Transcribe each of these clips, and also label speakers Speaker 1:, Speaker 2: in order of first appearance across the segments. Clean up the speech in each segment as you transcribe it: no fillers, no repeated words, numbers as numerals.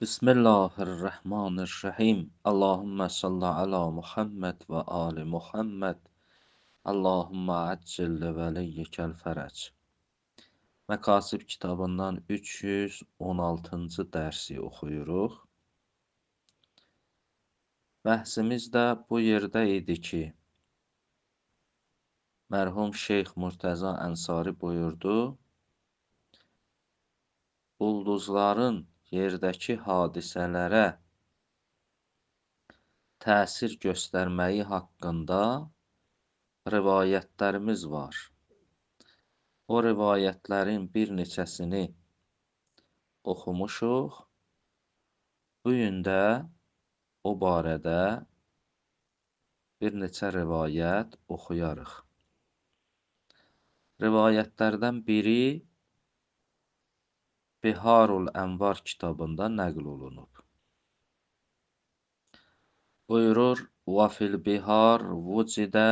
Speaker 1: Bismillahirrahmanirrahim. Allahümme salli ala Muhammed ve ali Muhammed. Allahümme accil veliyyekel fərəc. Məkasib kitabından 316-cı dərsi oxuyuruq. Bəhsimiz də bu yerdə idi ki, mərhum Şeyx Murtəza Ənsari buyurdu, ulduzların yerdəki hadisələrə təsir göstərməyi haqqında rivayətlərimiz var. O rivayətlərin bir neçəsini oxumuşuq. Bu gün də o barədə bir neçə rivayət oxuyarıq. Rivayətlərdən biri Biharul Ənvar kitabında nəql olunub. Buyurur, və fil bihar vucidə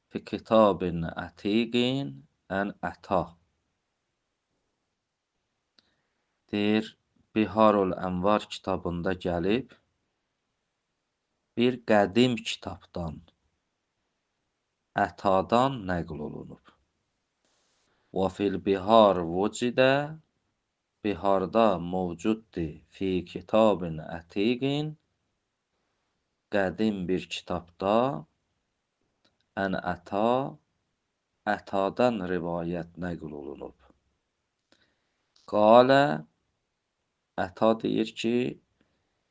Speaker 1: fi kitabin ətiqin ən əta. Deyir, Biharul Ənvar kitabında gəlib, bir qədim kitabdan, ətadan nəql olunub. Və fil bihar vucidə, biharda mövcuddur, fi kitabin ətiqin, qədim bir kitabda, ən əta, ətadan rivayət nəql olunub. Qalə, əta deyir ki,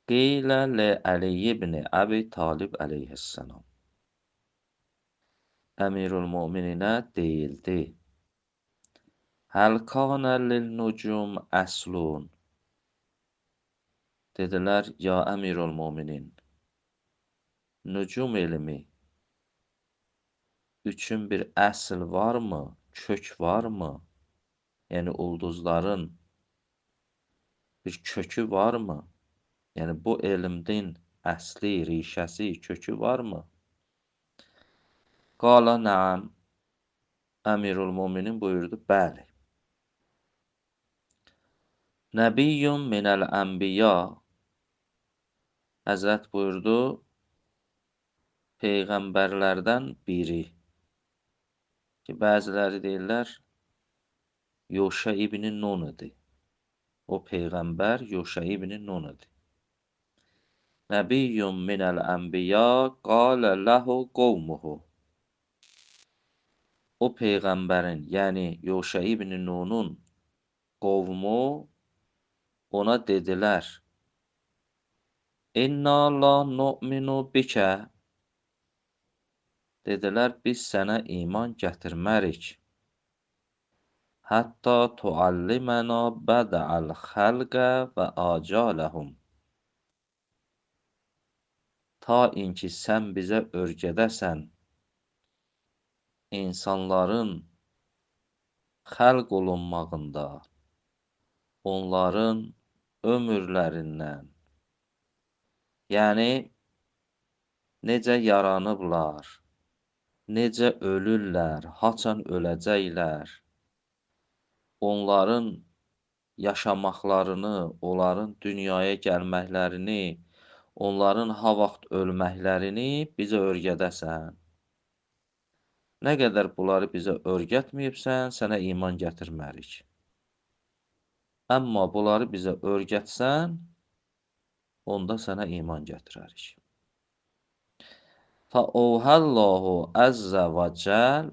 Speaker 1: Qeylə li Əli ibn Əbi Talib əleyhissalam. Əmirul Mömininə deyildi. Həl kanə lil nucum əslun. Dedilər, ya Əmirul Möminin, nücum elmi üçün bir əsl varmı, kök varmı? Yəni, ulduzların bir kökü varmı? Yəni, bu elmdin əsli, rişəsi, kökü varmı? Qala nəam. Əmirul Möminin buyurdu, bəli. Nəbiyyun minəl ənbiya. Həzrət buyurdu, peyğəmbərlərdən biri. Ki, bəziləri deyirlər, Yoşə ibn Nun idi. O peyğəmbər Yoşə ibn Nun idi. Nəbiyyun minəl ənbiya qalə ləhu qovmuhu. O peyğəmbərin, yəni Yoşə ibn Nunun qovmu ona dedilər, İnna la nu'minu bikə. Dedilər, biz sənə iman gətirmərik. Hətta tuallimənə bədəəl xəlqə və acələhum. Ta inki sən bizə örgədəsən insanların xəlq olunmağında, onların ömürlərindən, yəni necə yaranıblar, necə ölürlər, haçan öləcəklər, onların yaşamaqlarını, onların dünyaya gəlməklərini, onların ha vaxt ölməklərini bizə örgədəsən. Nə qədər bunları bizə örgətməyibsən, sənə iman gətirmərik. Amma bunları bizə örgətsən, onda sənə iman gətirərik. Fəovhəllahu əzzə və cəl.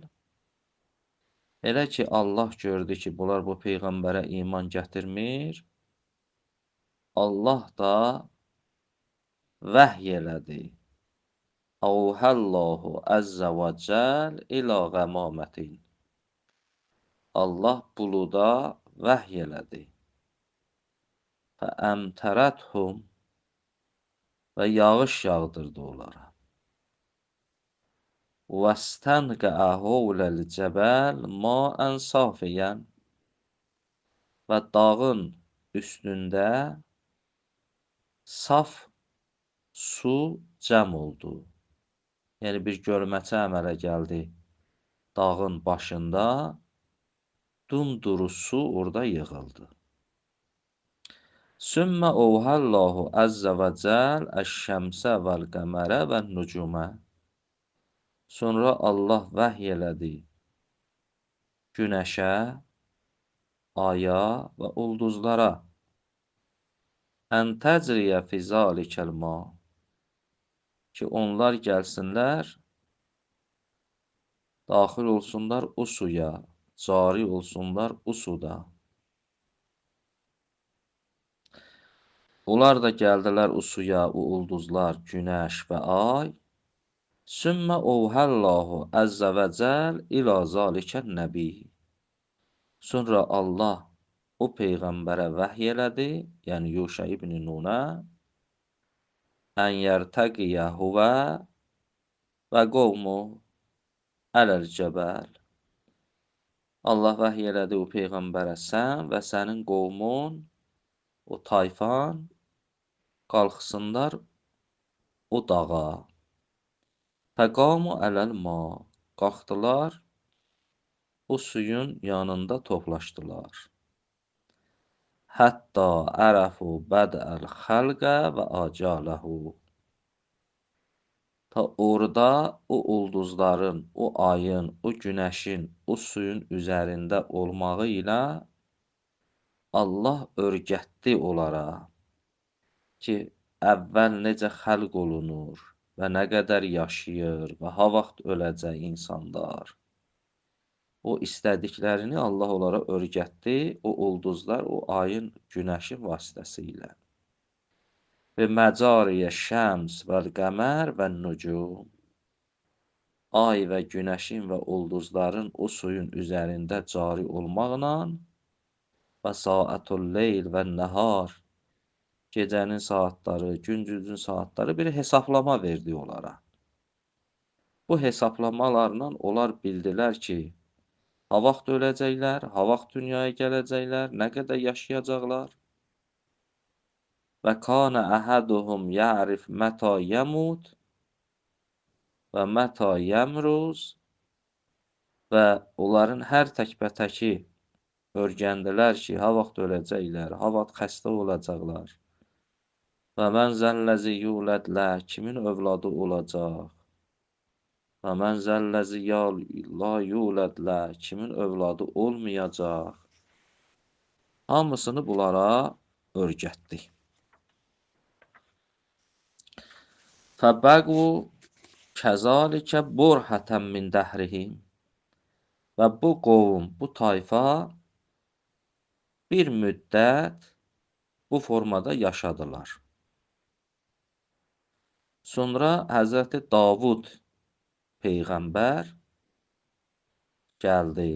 Speaker 1: Elə ki, Allah gördü ki, bunlar bu peyğəmbərə iman gətirmir, Allah da vəhy elədi. Əvhəllahu əzzə və cəl ilə qəmamətin. Allah buluda vəhy elədi. Fəəmtərəthum və yağış yağdırdı onlara. Vəstənqəə havləl cəbəl maən safiyən. Və dağın üstündə saf su cəm oldu. Yəni, bir gölməçə əmələ gəldi dağın başında, dumduru su orada yığıldı. Sümmə ovhallahu əzzə və cəl əş-şəmsə vəl-qəmərə vən-nucumə. Sonra Allah vəhy elədi günəşə, aya və ulduzlara. Ən təcriyə fi zalikəl ma, ki onlar gəlsinlər, daxil olsunlar o suya, cari olsunlar o suda. Onlar da gəldilər o suya, o ulduzlar, günəş və ay. Sümmə ovhəllahu əzzə və cəl ilə zalikən nəbi. Sonra Allah o peyğəmbərə vəhy elədi, yəni Yuşa ibn Nunə, ən yərtəqiyə huvə və qovmu ələl cəbəl. Allah vəhy elədi o peyğəmbərə, sən və sənin qovmun, o tayfan qalxsınlar o dağa. Fəqamu ələl ma, qalxdılar o suyun yanında toplaşdılar. Hətta ərəfu bədəl xəlqə və acaləhu. Ta orada o ulduzların, o ayın, o günəşin, o suyun üzərində olmağı ilə Allah örgətdi onlara ki, əvvəl necə xəlq olunur və nə qədər yaşayır və ha vaxt öləcək insanlar. O istədiklərini Allah onlara örgətdi, o ulduzlar, o ayın, günəşin vasitəsilə. Və məcariyə şəms vəl-qəmər vən-nucum. Ay və günəşin və ulduzların o suyun üzərində cari olmaqla və saətul-leyl və-nəhar, gecənin saatları, gündüzün saatları bir hesablama verdi onlara. Bu hesablamalarla onlar bildilər ki, ha vaxt öləcəklər, ha vaxt dünyaya gələcəklər, nə qədər yaşayacaqlar. Və kana əhəduhum ya'rif mətə yəmut və mətə yəmruz, və onların hər təkbətəki örgəndilər ki, ha vaxt öləcəklər, ha vaxt xəstə olacaqlar. Və mən zəlləzi yulədlə, kimin övladı olacaq? Və mən zəlləzi la yulədlə, kimin övladı olmayacaq? Hamısını bunlara örgətdi. Fəbəqu kəzalikə burhətən min dəhrihim. Və bu qovum, bu tayfa bir müddət bu formada yaşadılar. Sonra Həzrəti Davud peyğəmbər gəldi.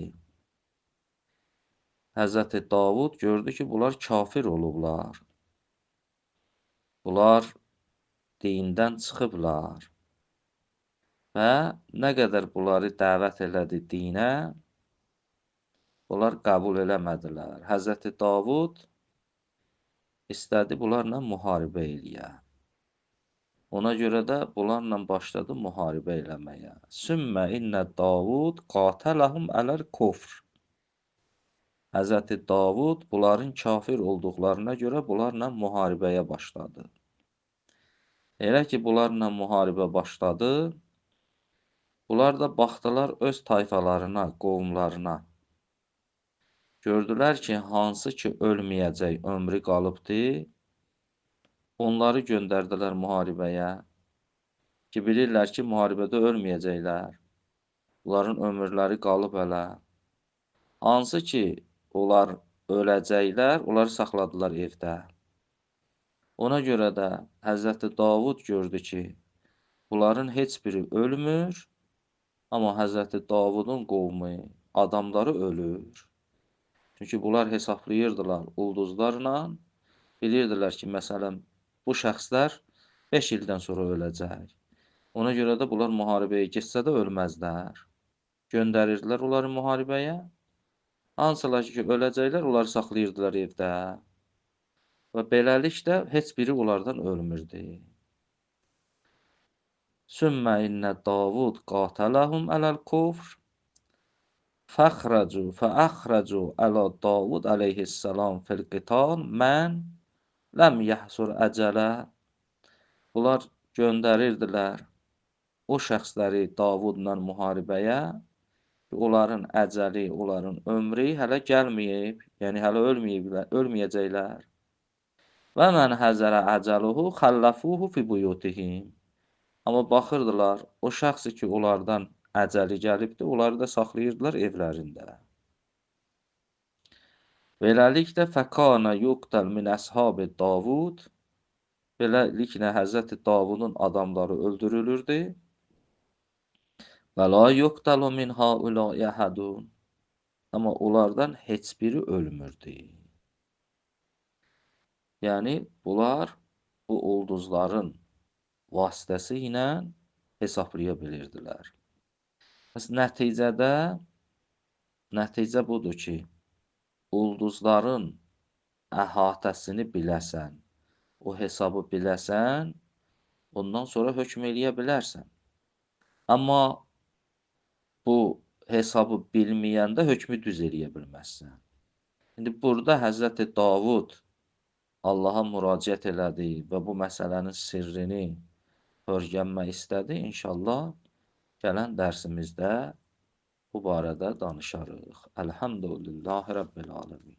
Speaker 1: Həzrəti Davud gördü ki, bunlar kafir olublar. Bunlar dindən çıxıblar. Və nə qədər bunları dəvət elədi dinə, bunlar qəbul eləmədilər. Həzrəti Davud istədi bunlarla müharibə eləyə. Ona görə də bunlarla başladı müharibə eləməyə. Sümmə innə Davud qatələhum ələl kufr. Həzrəti Davud bunların kafir olduqlarına görə bunlarla müharibəyə başladı. Elə ki, bunlarla müharibə başladı, bunlar da baxdılar öz tayfalarına, qovumlarına. Gördülər ki, hansı ki ölməyəcək, ömrü qalıbdır, onları göndərdilər müharibəyə. Ki, bilirlər ki, müharibədə ölməyəcəklər. Bunların ömürləri qalıb hələ. Hansı ki, onlar öləcəklər, onları saxladılar evdə. Ona görə də Həzrəti Davud gördü ki, bunların heç biri ölmür, amma Həzrəti Davudun qovmu, adamları ölür. Çünki bunlar hesablayırdılar ulduzlarla, bilirdilər ki, məsələn, bu şəxslər 5 ildən sonra öləcək. Ona görə də bunlar müharibəyə getsə də ölməzlər. Göndərirdilər onları müharibəyə. Hansılar ki, öləcəklər, onları saxlayırdılar evdə. Və beləliklə, heç biri onlardan ölmürdü. Sümmə innə Davud qatələhum ələl kufr. Fəxrəcu, fəəxrəcu ələ Davud əleyhissalam fil qital mən ləm yəhsur əcələ, bunlar göndərirdilər o şəxsləri Davudla müharibəyə, onların əcəli, onların ömrü hələ gəlməyib, yəni hələ ölməyəcəklər. Və mən həzərə əcəluhu xəlləfuhu fi buyutihim. Amma baxırdılar, o şəxsi ki, onlardan əcəli gəlibdi, onları da saxlayırdılar evlərində. Beləliklə, fəkana yuqtal min əshabi Davud, beləliklə Həzrəti Davudun adamları öldürülürdü. Və la yuqtalu min haulai əhədun, amma onlardan heç biri ölmürdü. Yəni, bunlar bu ulduzların vasitəsi ilə hesablaya bilirdilər. Bəs nəticə budur ki, ulduzların əhatəsini biləsən, o hesabı biləsən, ondan sonra hökm eləyə bilərsən. Amma bu hesabı bilməyəndə hökmü düz eləyə bilməzsən. İndi burada Həzrəti Davud Allaha müraciət elədi və bu məsələnin sirrini öyrənmək istədi. İnşallah gələn dərsimizdə bu barədə danışarıq. Elhamdülillahi Rabbil aləmin.